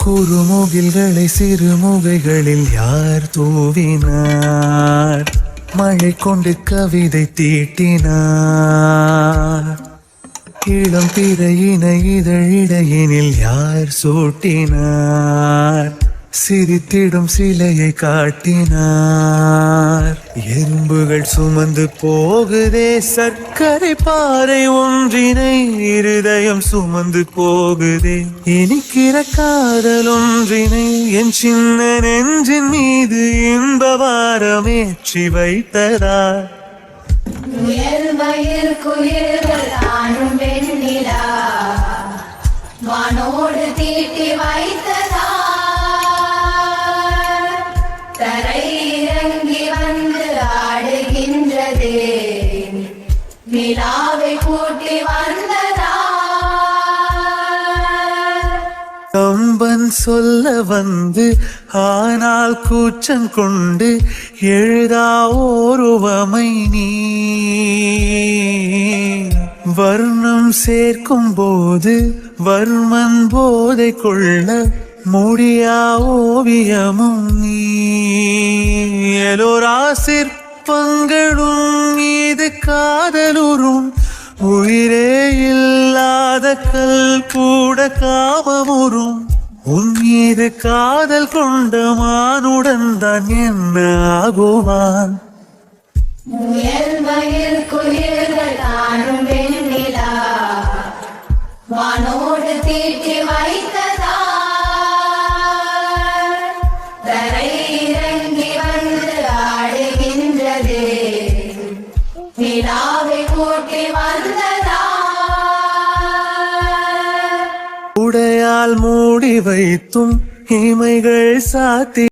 குறுமுகில்களை சிறுமுகைகளில் யார் தூவினார்? மழை கொண்டு கவிதை தீட்டினார். இளம் பிறையின இதழிடையினில் யார் சூட்டினார்? சிரித்திடும் சிலையை காட்டினார். எறும்புகள் சுமந்து போகுதே சர்க்கரை பாறை ஒன்றினை, இருதயம் சுமந்து போகுதே இனிக்கிற காதல் ஒன்றினை. என் சின்ன நெஞ்சின் மீது இன்ப வாரமேற்றி வைத்ததார். வானோடு தீட்டி வைத்ததா, தரை இறங்கி வந்து ஆடுகின்றது, நிலாவை கூட்டி வந்ததா. கம்பன் சொல்ல வந்து ஆனால் கூச்சம் கொண்டு எழுதா ஓருவமை நீ. வர்ணம் சேர்க்கும் போது வர்மன் போதை கொள்ள முடியா ஓவியமும் நீ. எலோரா சிற்பங்களும் மீது காதலுறும், உயிரே இல்லாத கல் கூட காமமுறும். உன் மீது காதல் கொண்ட மானுடன் தான் என்ன ஆகுவான்? வானோடு தீட்டி வைத்ததா, தரை இறங்கி வந்து ஆடுகின்றது, நிலாவை கூட்டி வந்ததா. உடையால் மூடி வைத்தும் இமைகள் சாத்தி